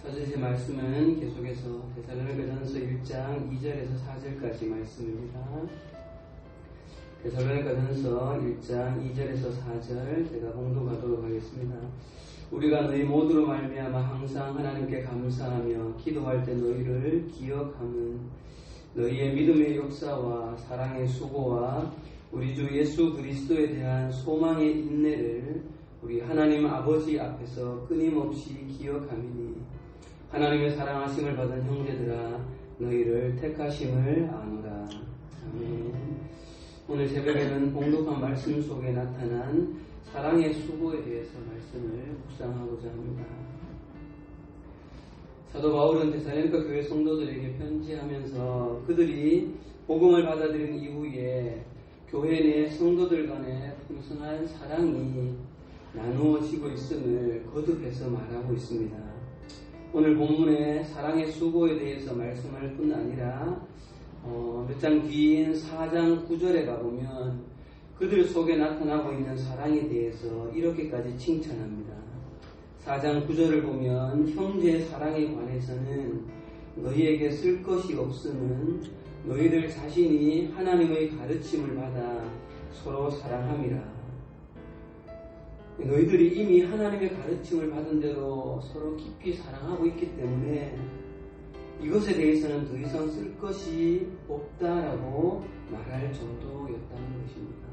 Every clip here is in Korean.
찾으실 말씀은 계속해서 데살로니가전서 1장 2절에서 4절까지 말씀입니다. 데살로니가전서 1장 2절에서 4절 제가 봉독하도록 하겠습니다. 우리가 너희 모두로 말미암아 항상 하나님께 감사하며 기도할 때 너희를 기억함은 너희의 믿음의 역사와 사랑의 수고와 우리 주 예수 그리스도에 대한 소망의 인내를 우리 하나님 아버지 앞에서 끊임없이 기억함이니 하나님의 사랑하심을 받은 형제들아 너희를 택하심을 아노라. 아멘. 오늘 새벽에는 봉독한 말씀 속에 나타난 사랑의 수고에 대해서 말씀을 묵상하고자 합니다. 사도 바울은 데살로니가 교회 성도들에게 편지하면서 그들이 복음을 받아들인 이후에 교회 내 성도들 간의 풍성한 사랑이 나누어지고 있음을 거듭해서 말하고 있습니다. 오늘 본문의 사랑의 수고에 대해서 말씀할 뿐 아니라 몇 장 뒤인 4장 9절에 가보면 그들 속에 나타나고 있는 사랑에 대해서 이렇게까지 칭찬합니다. 4장 9절을 보면 형제의 사랑에 관해서는 너희에게 쓸 것이 없음은 너희들 자신이 하나님의 가르침을 받아 서로 사랑함이라. 너희들이 이미 하나님의 가르침을 받은 대로 서로 깊이 사랑하고 있기 때문에 이것에 대해서는 더 이상 쓸 것이 없다라고 말할 정도였다는 것입니다.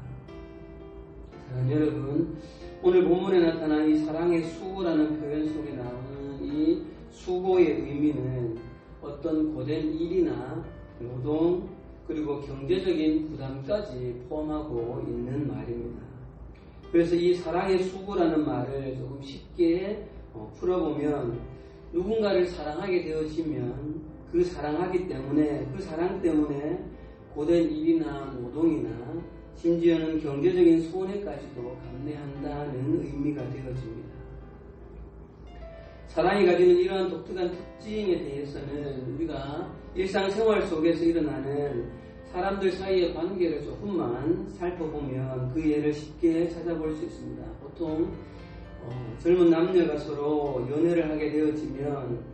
사랑하는 여러분, 오늘 본문에 나타난 이 사랑의 수고라는 표현 속에 나오는 이 수고의 의미는 어떤 고된 일이나 노동 그리고 경제적인 부담까지 포함하고 있는 말입니다. 그래서 이 사랑의 수고라는 말을 조금 쉽게 풀어보면 누군가를 사랑하게 되어지면 그 사랑하기 때문에 그 사랑 때문에 고된 일이나 노동이나 심지어는 경제적인 손해까지도 감내한다는 의미가 되어집니다. 사랑이 가지는 이러한 독특한 특징에 대해서는 우리가 일상생활 속에서 일어나는 사람들 사이의 관계를 조금만 살펴보면 그 예를 쉽게 찾아볼 수 있습니다. 보통 젊은 남녀가 서로 연애를 하게 되어지면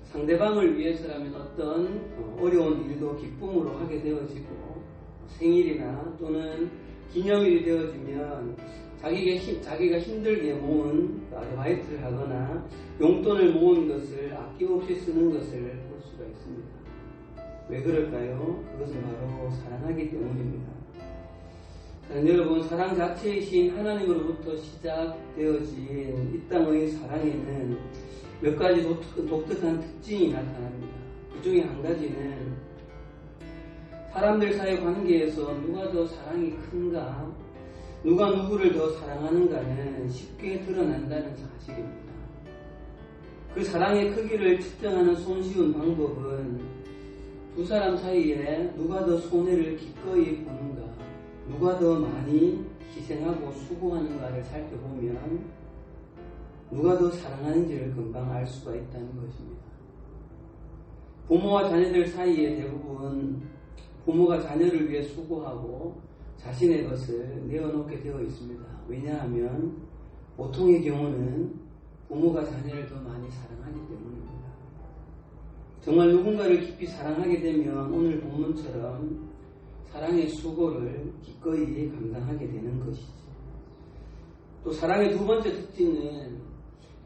상대방을 위해서라면 어떤 어려운 일도 기쁨으로 하게 되어지고 생일이나 또는 기념일이 되어지면 자기가 힘들게 모은 아르바이트를 하거나 용돈을 모은 것을 아낌없이 쓰는 것을 볼 수가 있습니다. 왜 그럴까요? 그것은 바로 사랑하기 때문입니다. 여러분, 사랑 자체이신 하나님으로부터 시작되어진 이 땅의 사랑에는 몇 가지 독특한 특징이 나타납니다. 그 중에 한 가지는 사람들 사이 관계에서 누가 더 사랑이 큰가, 누가 누구를 더 사랑하는가는 쉽게 드러난다는 사실입니다. 그 사랑의 크기를 측정하는 손쉬운 방법은 두 사람 사이에 누가 더 손해를 기꺼이 보는가, 누가 더 많이 희생하고 수고하는가를 살펴보면 누가 더 사랑하는지를 금방 알 수가 있다는 것입니다. 부모와 자녀들 사이에 대부분 부모가 자녀를 위해 수고하고 자신의 것을 내어놓게 되어 있습니다. 왜냐하면 보통의 경우는 부모가 자녀를 더 많이 사랑하기 때문입니다. 정말 누군가를 깊이 사랑하게 되면 오늘 본문처럼 사랑의 수고를 기꺼이 감당하게 되는 것이죠. 또 사랑의 두 번째 특징은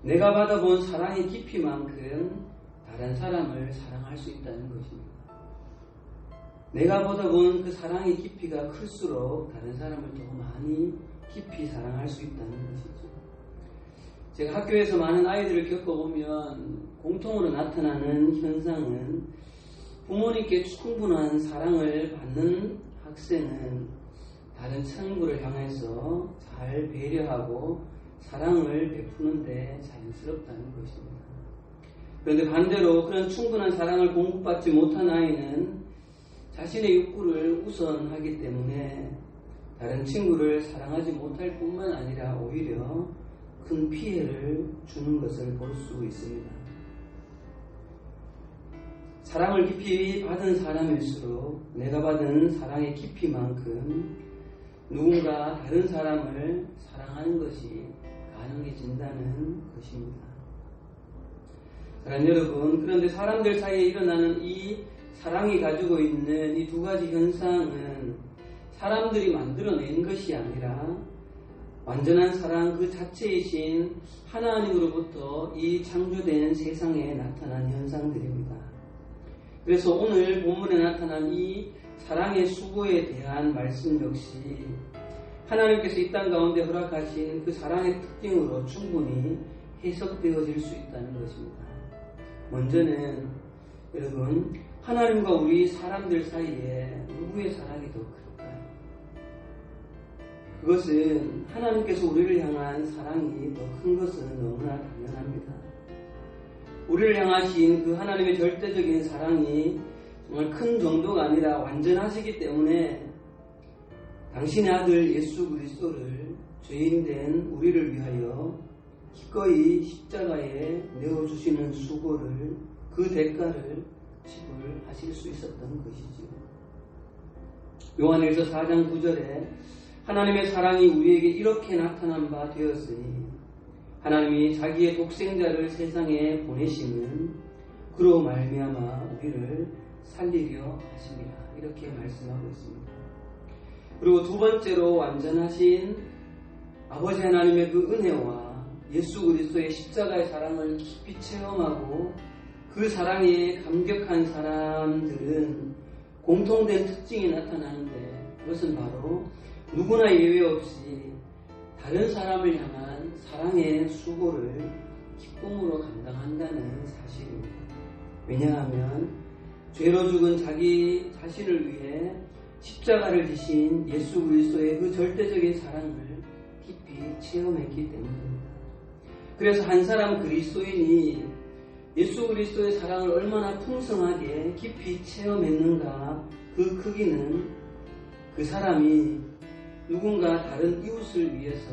내가 받아본 사랑의 깊이만큼 다른 사람을 사랑할 수 있다는 것입니다. 내가 받아본 그 사랑의 깊이가 클수록 다른 사람을 더 많이 깊이 사랑할 수 있다는 것이죠. 제가 학교에서 많은 아이들을 겪어보면 공통으로 나타나는 현상은 부모님께 충분한 사랑을 받는 학생은 다른 친구를 향해서 잘 배려하고 사랑을 베푸는데 자연스럽다는 것입니다. 그런데 반대로 그런 충분한 사랑을 공급받지 못한 아이는 자신의 욕구를 우선하기 때문에 다른 친구를 사랑하지 못할 뿐만 아니라 오히려 큰 피해를 주는 것을 볼 수 있습니다. 사랑을 깊이 받은 사람일수록 내가 받은 사랑의 깊이만큼 누군가 다른 사람을 사랑하는 것이 가능해진다는 것입니다. 사랑하는 여러분, 그런데 사람들 사이에 일어나는 이 사랑이 가지고 있는 이 두 가지 현상은 사람들이 만들어낸 것이 아니라 완전한 사랑 그 자체이신 하나님으로부터 이 창조된 세상에 나타난 현상들입니다. 그래서 오늘 본문에 나타난 이 사랑의 수고에 대한 말씀 역시 하나님께서 이 땅 가운데 허락하신 그 사랑의 특징으로 충분히 해석되어질 수 있다는 것입니다. 먼저는 여러분, 하나님과 우리 사람들 사이에 누구의 사랑이 더 클까요? 그것은 하나님께서 우리를 향한 사랑이 더 큰 것은 너무나 당연합니다. 우리를 향하신 그 하나님의 절대적인 사랑이 정말 큰 정도가 아니라 완전하시기 때문에 당신의 아들 예수 그리스도를 죄인된 우리를 위하여 기꺼이 십자가에 내어주시는 수고를, 그 대가를 지불하실 수 있었던 것이죠. 요한일서 4장 9절에 하나님의 사랑이 우리에게 이렇게 나타난 바 되었으니 하나님이 자기의 독생자를 세상에 보내시는 그로 말미암아 우리를 살리려 하십니다. 이렇게 말씀하고 있습니다. 그리고 두 번째로 완전하신 아버지 하나님의 그 은혜와 예수 그리스도의 십자가의 사랑을 깊이 체험하고 그 사랑에 감격한 사람들은 공통된 특징이 나타나는데 그것은 바로 누구나 예외 없이 다른 사람을 향한 사랑의 수고를 기쁨으로 감당한다는 사실입니다. 왜냐하면 죄로 죽은 자기 자신을 위해 십자가를 지신 예수 그리스도의 그 절대적인 사랑을 깊이 체험했기 때문입니다. 그래서 한 사람 그리스도인이 예수 그리스도의 사랑을 얼마나 풍성하게 깊이 체험했는가, 그 크기는 그 사람이 누군가 다른 이웃을 위해서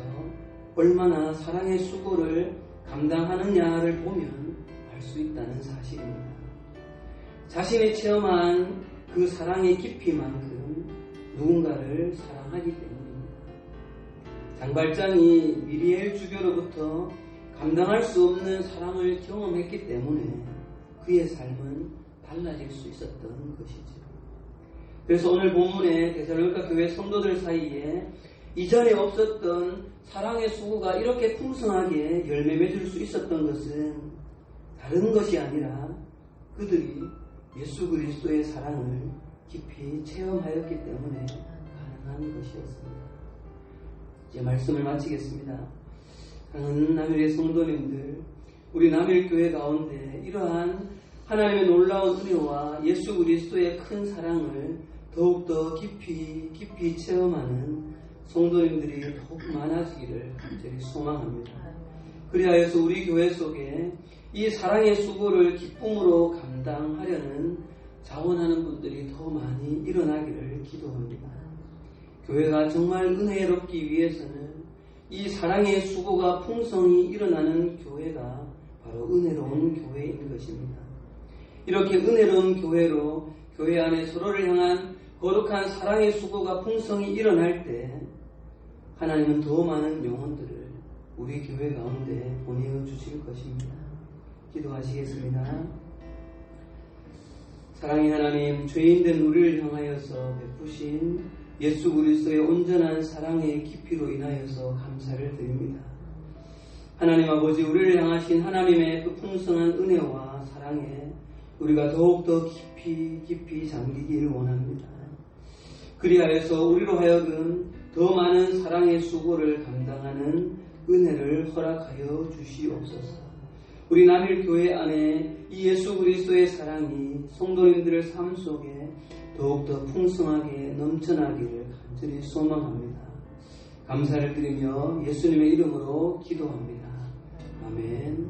얼마나 사랑의 수고를 감당하느냐를 보면 알 수 있다는 사실입니다. 자신이 체험한 그 사랑의 깊이만큼 누군가를 사랑하기 때문입니다. 장발장이 미리엘 주교로부터 감당할 수 없는 사랑을 경험했기 때문에 그의 삶은 달라질 수 있었던 것이죠. 그래서 오늘 본문의 데살로니가 교회 성도들 사이에 이전에 없었던 사랑의 수고가 이렇게 풍성하게 열매 맺을 수 있었던 것은 다른 것이 아니라 그들이 예수 그리스도의 사랑을 깊이 체험하였기 때문에 가능한 것이었습니다. 이제 말씀을 마치겠습니다. 사랑하는 남일의 성도님들, 우리 남일교회 가운데 이러한 하나님의 놀라운 은혜와 예수 그리스도의 큰 사랑을 더욱더 깊이 체험하는 성도님들이 더욱 많아지기를 간절히 소망합니다. 그리하여서 우리 교회 속에 이 사랑의 수고를 기쁨으로 감당하려는 자원하는 분들이 더 많이 일어나기를 기도합니다. 교회가 정말 은혜롭기 위해서는 이 사랑의 수고가 풍성히 일어나는 교회가 바로 은혜로운 교회인 것입니다. 이렇게 은혜로운 교회로 교회 안에 서로를 향한 거룩한 사랑의 수고가 풍성히 일어날 때 하나님은 더 많은 영혼들을 우리 교회 가운데 보내어 주실 것입니다. 기도하시겠습니다. 사랑의 하나님, 죄인된 우리를 향하여서 베푸신 예수 그리스도의 온전한 사랑의 깊이로 인하여서 감사를 드립니다. 하나님 아버지, 우리를 향하신 하나님의 그 풍성한 은혜와 사랑에 우리가 더욱더 깊이 잠기길 원합니다. 그리하여서 우리로 하여금 더 많은 사랑의 수고를 감당하는 은혜를 허락하여 주시옵소서. 우리 남일교회 안에 이 예수 그리스도의 사랑이 성도님들의 삶 속에 더욱더 풍성하게 넘쳐나기를 간절히 소망합니다. 감사를 드리며 예수님의 이름으로 기도합니다. 아멘.